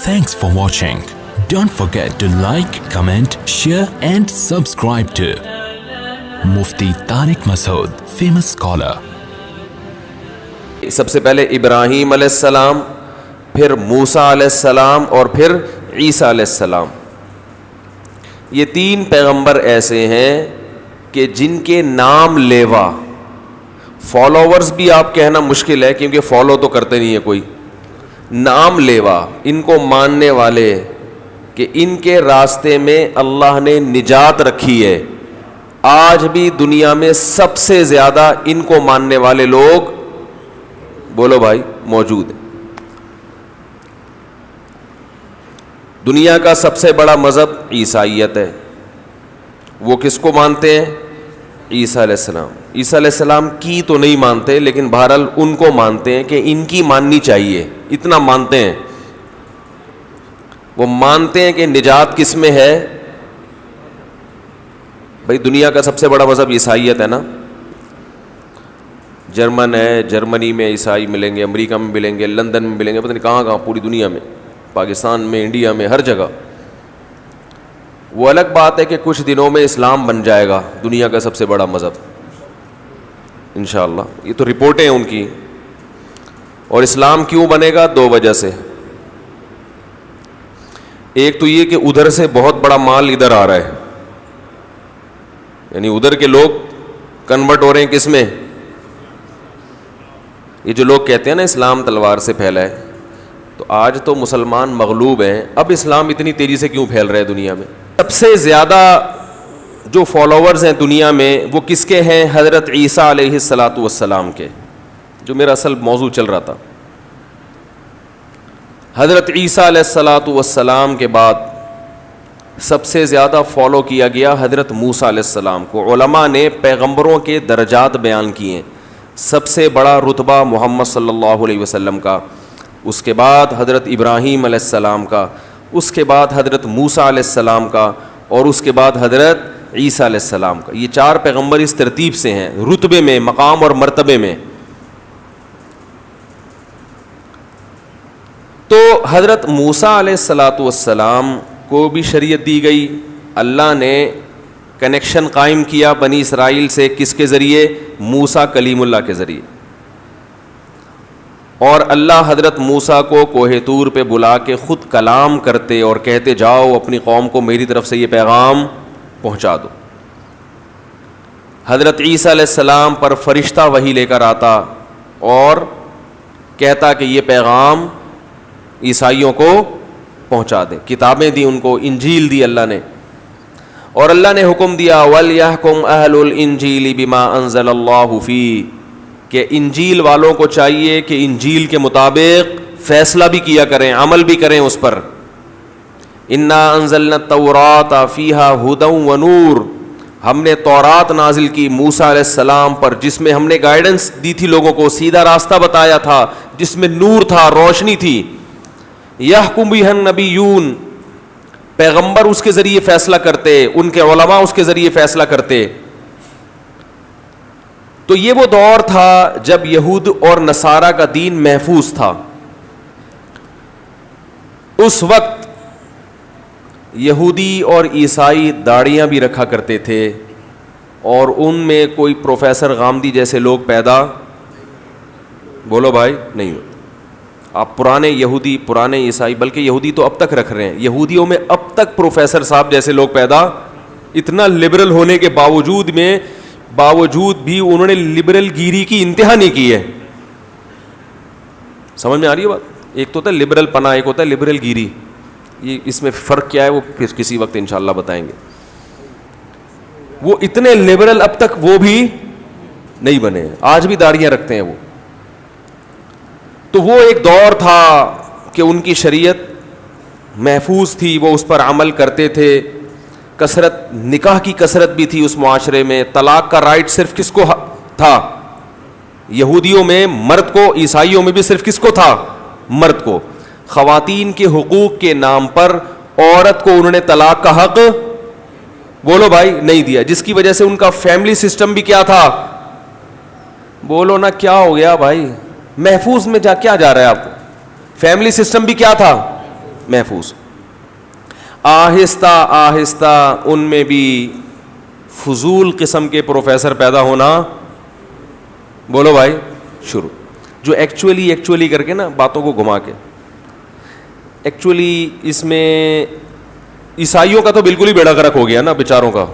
Thanks for watching. Don't forget to like, comment, share and subscribe to Mufti Tariq Masood, famous scholar. سب سے پہلے ابراہیم علیہ السلام، پھر موسیٰ علیہ السلام اور پھر عیسیٰ علیہ السلام. یہ تین پیغمبر ایسے ہیں کہ جن کے نام لیوا، فالوورز بھی آپ کہنا مشکل ہے کیونکہ فالو تو کرتے نہیں ہے کوئی، نام لیوا، ان کو ماننے والے کہ ان کے راستے میں اللہ نے نجات رکھی ہے. آج بھی دنیا میں سب سے زیادہ ان کو ماننے والے لوگ بولو بھائی موجود ہیں. دنیا کا سب سے بڑا مذہب عیسائیت ہے. وہ کس کو مانتے ہیں؟ عیسیٰ علیہ السلام. عیسیٰ علیہ السلام کی تو نہیں مانتے لیکن بہرحال ان کو مانتے ہیں کہ ان کی ماننی چاہیے، اتنا مانتے ہیں. وہ مانتے ہیں کہ نجات کس میں ہے. بھائی دنیا کا سب سے بڑا مذہب عیسائیت ہے نا. جرمن ہے، جرمنی میں عیسائی ملیں گے، امریکہ میں ملیں گے، لندن میں ملیں گے، پتہ نہیں کہاں کہاں، پوری دنیا میں، پاکستان میں، انڈیا میں، ہر جگہ. وہ الگ بات ہے کہ کچھ دنوں میں اسلام بن جائے گا دنیا کا سب سے بڑا مذہب انشاءاللہ. یہ تو رپورٹیں ہیں ان کی. اور اسلام کیوں بنے گا؟ دو وجہ سے. ایک تو یہ کہ ادھر سے بہت بڑا مال ادھر آ رہا ہے، یعنی ادھر کے لوگ کنورٹ ہو رہے ہیں کس میں؟ یہ جو لوگ کہتے ہیں نا اسلام تلوار سے پھیلا ہے، تو آج تو مسلمان مغلوب ہیں، اب اسلام اتنی تیزی سے کیوں پھیل رہا ہے دنیا میں؟ سب سے زیادہ جو فالوورز ہیں دنیا میں وہ کس کے ہیں؟ حضرت عیسیٰ علیہ الصلاۃ والسلام کے، جو میرا اصل موضوع چل رہا تھا. حضرت عیسیٰ علیہ الصلاۃ والسلام کے بعد سب سے زیادہ فالو کیا گیا حضرت موسیٰ علیہ السلام کو. علماء نے پیغمبروں کے درجات بیان کیے ہیں. سب سے بڑا رتبہ محمد صلی اللہ علیہ وسلم کا، اس کے بعد حضرت ابراہیم علیہ السلام کا، اس کے بعد حضرت موسیٰ علیہ السلام کا، اور اس کے بعد حضرت عیسیٰ علیہ السلام کا. یہ چار پیغمبر اس ترتیب سے ہیں رتبے میں، مقام اور مرتبے میں. تو حضرت موسیٰ علیہ الصلاۃ والسلام کو بھی شریعت دی گئی. اللہ نے کنیکشن قائم کیا بنی اسرائیل سے، کس کے ذریعے؟ موسیٰ کلیم اللہ کے ذریعے. اور اللہ حضرت موسیٰ کو کوہ طور پہ بلا کے خود کلام کرتے اور کہتے جاؤ اپنی قوم کو میری طرف سے یہ پیغام پہنچا دو. حضرت عیسیٰ علیہ السلام پر فرشتہ وحی لے کر آتا اور کہتا کہ یہ پیغام عیسائیوں کو پہنچا دیں. کتابیں دی ان کو، انجیل دی اللہ نے، اور اللہ نے حکم دیا وَلْيَحْكُمْ أَهْلُ الْإِنْجِيلِ بِمَا أَنزَلَ اللَّهُ فِيهِ، کہ انجیل والوں کو چاہیے کہ انجیل کے مطابق فیصلہ بھی کیا کریں، عمل بھی کریں اس پر. إِنَّا أَنزَلْنَا التَّوْرَاةَ فِيهَا هُدًى وَنُورٌ، ہم نے تورات نازل کی موسیٰ علیہ السلام پر جس میں ہم نے گائیڈنس دی تھی، لوگوں کو سیدھا راستہ بتایا تھا، جس میں نور تھا، روشنی تھی. يَحْكُمُ بِهَا النَّبِيُّونَ، پیغمبر اس کے ذریعے فیصلہ کرتے، ان کے علماء اس کے ذریعے فیصلہ کرتے. تو یہ وہ دور تھا جب یہود اور نصارہ کا دین محفوظ تھا. اس وقت یہودی اور عیسائی داڑیاں بھی رکھا کرتے تھے، اور ان میں کوئی پروفیسر غامدی جیسے لوگ پیدا بولو بھائی نہیں ہوتے. آپ پرانے یہودی، پرانے عیسائی، بلکہ یہودی تو اب تک رکھ رہے ہیں، یہودیوں میں اب تک پروفیسر صاحب جیسے لوگ پیدا، اتنا لبرل ہونے کے باوجود بھی انہوں نے لبرل گیری کی انتہا نہیں کی ہے. سمجھ میں آ رہی ہے بات؟ ایک تو ہوتا ہے لبرل پنا، ایک ہوتا ہے لبرل گیری. یہ اس میں فرق کیا ہے وہ پھر کسی وقت انشاءاللہ بتائیں گے. وہ اتنے لبرل اب تک وہ بھی نہیں بنے، آج بھی داڑیاں رکھتے ہیں وہ. تو وہ ایک دور تھا کہ ان کی شریعت محفوظ تھی، وہ اس پر عمل کرتے تھے. کثرت، نکاح کی کثرت بھی تھی اس معاشرے میں. طلاق کا رائٹ صرف کس کو تھا؟ یہودیوں میں مرد کو، عیسائیوں میں بھی صرف کس کو تھا؟ مرد کو. خواتین کے حقوق کے نام پر عورت کو انہوں نے طلاق کا حق بولو بھائی نہیں دیا، جس کی وجہ سے ان کا فیملی سسٹم بھی کیا تھا؟ بولو نا کیا ہو گیا بھائی؟ محفوظ میں کیا جا رہا ہے آپ کو؟ فیملی سسٹم بھی کیا تھا؟ محفوظ. آہستہ آہستہ ان میں بھی فضول قسم کے پروفیسر پیدا ہونا, بولو بھائی, شروع, جو ایکچولی کر کے نا باتوں کو گھما کے. ایکچولی اس میں عیسائیوں کا تو بالکل ہی بیڑا غرق ہو گیا نا بیچاروں کا.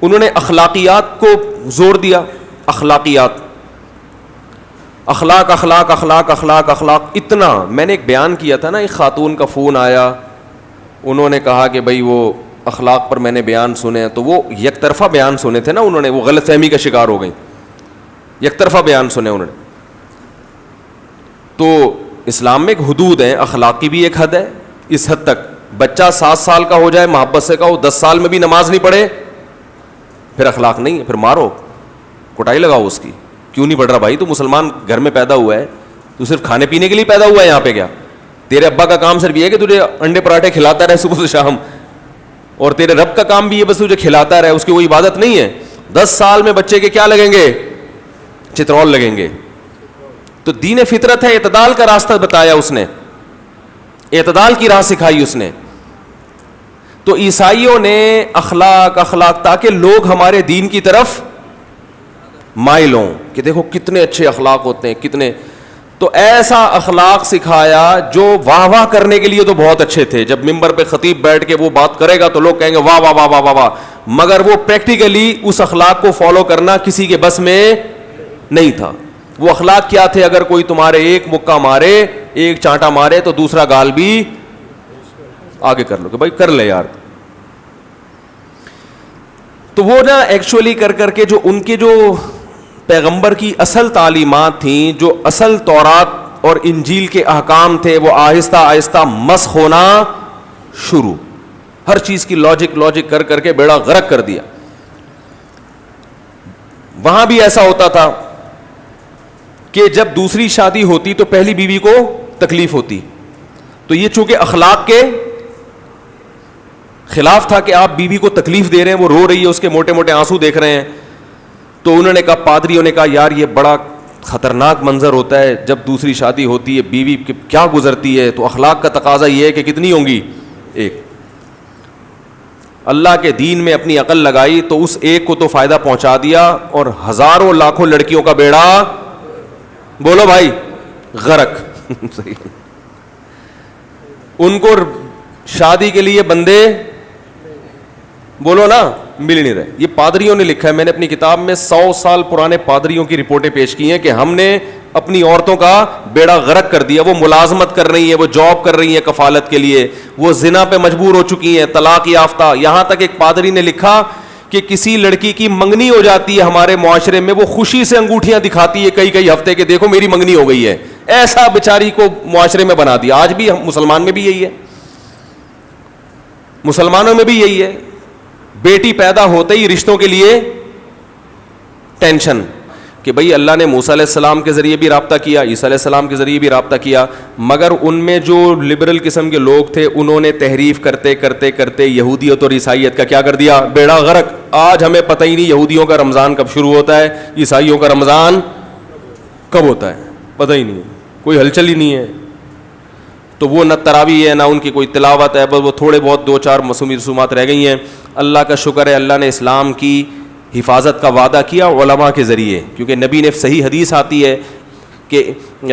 انہوں نے اخلاقیات کو زور دیا, اخلاقیات, اخلاق اخلاق اخلاق اخلاق اخلاق اتنا. میں نے ایک بیان کیا تھا نا, ایک خاتون کا فون آیا, انہوں نے کہا کہ بھائی وہ اخلاق پر میں نے بیان سنے, تو وہ یک طرفہ بیان سنے تھے نا انہوں نے, وہ غلط فہمی کا شکار ہو گئی, یک طرفہ بیان سنے انہوں نے. تو اسلام میں ایک حدود ہیں, اخلاق کی بھی ایک حد ہے. اس حد تک بچہ 7 سال کا ہو جائے, محبت سے کہو, 10 سال میں بھی نماز نہیں پڑھے, پھر اخلاق نہیں ہے, پھر مارو, کٹائی لگاؤ اس کی. کیوں نہیں پڑھ رہا بھائی؟ تو مسلمان گھر میں پیدا ہوا ہے, تو صرف کھانے پینے کے لیے پیدا ہوا ہے یہاں پہ کیا؟ تیرے ابا کا کام صرف یہ ہے کہ تجھے انڈے پراٹھے کھلاتا رہے صبح سے شام, اور تیرے رب کا کام بھی یہ بس تجھے کھلاتا رہے, اس کی کوئی عبادت نہیں ہے. 10 سال میں بچے کے کیا لگیں گے؟ چترول لگیں گے. تو دین فطرت ہے, اعتدال کا راستہ بتایا اس نے, اعتدال کی راہ سکھائی اس نے. تو عیسائیوں نے اخلاق اخلاق تاکہ لوگ ہمارے دین کی طرف مائل ہوں کہ دیکھو کتنے اچھے اخلاق ہوتے ہیں, کتنے. تو ایسا اخلاق سکھایا جو واہ واہ کرنے کے لیے تو بہت اچھے تھے. جب ممبر پہ خطیب بیٹھ کے وہ بات کرے گا تو لوگ کہیں گے واہ واہ واہ واہ واہ واہ, مگر وہ پریکٹیکلی اس اخلاق کو فالو کرنا کسی کے بس میں نہیں تھا. وہ اخلاق کیا تھے؟ اگر کوئی تمہارے ایک مکہ مارے, ایک چانٹا مارے, تو دوسرا گال بھی آگے کر لو کہ بھائی کر لے یار. تو وہ نا ایکچولی کر کے جو ان کے جو پیغمبر کی اصل تعلیمات تھیں, جو اصل تورات اور انجیل کے احکام تھے, وہ آہستہ آہستہ مسخ ہونا شروع. ہر چیز کی لاجک کر کے بیڑا غرق کر دیا. وہاں بھی ایسا ہوتا تھا کہ جب دوسری شادی ہوتی تو پہلی بیوی کو تکلیف ہوتی. تو یہ چونکہ اخلاق کے خلاف تھا کہ آپ بیوی کو تکلیف دے رہے ہیں, وہ رو رہی ہے, اس کے موٹے موٹے آنسو دیکھ رہے ہیں. تو انہوں نے کہا, پادریوں نے کہا یار یہ بڑا خطرناک منظر ہوتا ہے جب دوسری شادی ہوتی ہے, بیوی کیا گزرتی ہے. تو اخلاق کا تقاضا یہ ہے کہ کتنی ہوں گی؟ ایک. اللہ کے دین میں اپنی عقل لگائی تو اس ایک کو تو فائدہ پہنچا دیا, اور ہزاروں لاکھوں لڑکیوں کا بیڑا, بولو بھائی, غرق. ان کو شادی کے لیے بندے, بولو نا, مل نہیں رہے. یہ پادریوں نے لکھا ہے, میں نے اپنی کتاب میں 100 سال پرانے پادریوں کی رپورٹیں پیش کی ہیں کہ ہم نے اپنی عورتوں کا بیڑا غرق کر دیا. وہ ملازمت کر رہی ہیں, وہ جاب کر رہی ہیں کفالت کے لیے, وہ زنا پہ مجبور ہو چکی ہیں, طلاق یافتہ. یہاں تک ایک پادری نے لکھا کہ کسی لڑکی کی منگنی ہو جاتی ہے ہمارے معاشرے میں, وہ خوشی سے انگوٹھیاں دکھاتی ہے کئی ہفتے کے, دیکھو میری منگنی ہو گئی ہے. ایسا بیچاری کو معاشرے میں بنا دیا. آج بھی مسلمان میں بھی یہی ہے, مسلمانوں میں بھی یہی ہے. بیٹی پیدا ہوتے ہی رشتوں کے لیے ٹینشن کہ بھئی اللہ نے موسیٰ علیہ السلام کے ذریعے بھی رابطہ کیا, عیسیٰ علیہ السلام کے ذریعے بھی رابطہ کیا, مگر ان میں جو لبرل قسم کے لوگ تھے انہوں نے تحریف کرتے یہودیت اور عیسائیت کا کیا کر دیا؟ بیڑا غرق. آج ہمیں پتہ ہی نہیں یہودیوں کا رمضان کب شروع ہوتا ہے, عیسائیوں کا رمضان کب ہوتا ہے, پتہ ہی نہیں, کوئی ہلچل ہی نہیں ہے. تو وہ نہ تراویح ہے, نہ ان کی کوئی تلاوت ہے, بس وہ تھوڑے بہت 2-4 مصومی رسومات رہ گئی ہیں. اللہ کا شکر ہے, اللہ نے اسلام کی حفاظت کا وعدہ کیا علماء کے ذریعے, کیونکہ نبی نے صحیح حدیث آتی ہے کہ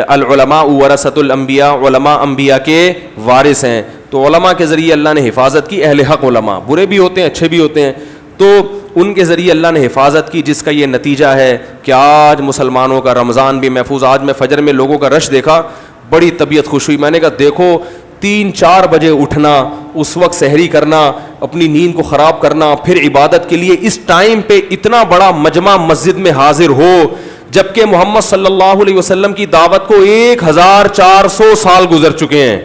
العلماء ورثۃ الانبیاء, علماء انبیاء کے وارث ہیں. تو علماء کے ذریعے اللہ نے حفاظت کی. اہل حق علماء, برے بھی ہوتے ہیں اچھے بھی ہوتے ہیں, تو ان کے ذریعے اللہ نے حفاظت کی, جس کا یہ نتیجہ ہے کہ آج مسلمانوں کا رمضان بھی محفوظ. آج میں فجر میں لوگوں کا رش دیکھا, بڑی طبیعت خوش ہوئی. میں نے کہا دیکھو 3-4 بجے اٹھنا, اس وقت سحری کرنا, اپنی نیند کو خراب کرنا, پھر عبادت کے لیے اس ٹائم پہ اتنا بڑا مجمع مسجد میں حاضر ہو, جبکہ محمد صلی اللہ علیہ وسلم کی دعوت کو 1400 سال گزر چکے ہیں.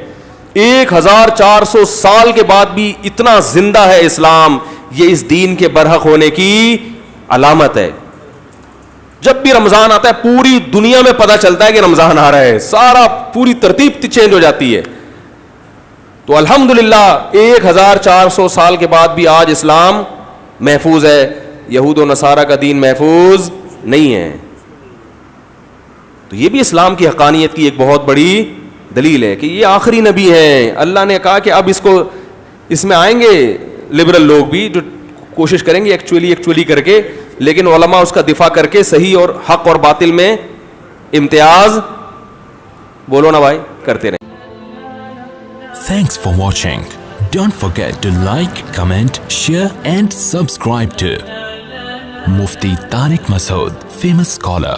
1400 سال کے بعد بھی اتنا زندہ ہے اسلام. یہ اس دین کے برحق ہونے کی علامت ہے. جب بھی رمضان آتا ہے پوری دنیا میں پتہ چلتا ہے کہ رمضان آ رہا ہے, سارا پوری ترتیب چینج ہو جاتی ہے. تو الحمدللہ 1400 سال کے بعد بھی آج اسلام محفوظ ہے, یہود و نصارہ کا دین محفوظ نہیں ہے. تو یہ بھی اسلام کی حقانیت کی ایک بہت بڑی دلیل ہے کہ یہ آخری نبی ہیں. اللہ نے کہا کہ اب اس میں آئیں گے لبرل لوگ بھی جو کوشش کریں گے ایکچولی کر کے, لیکن علماء اس کا دفاع کر کے صحیح اور حق اور باطل میں امتیاز, بولو نا بھائی, کرتے رہیں. Thanks for watching. Don't forget to like, comment, share and subscribe to Mufti Tariq Masood, famous scholar.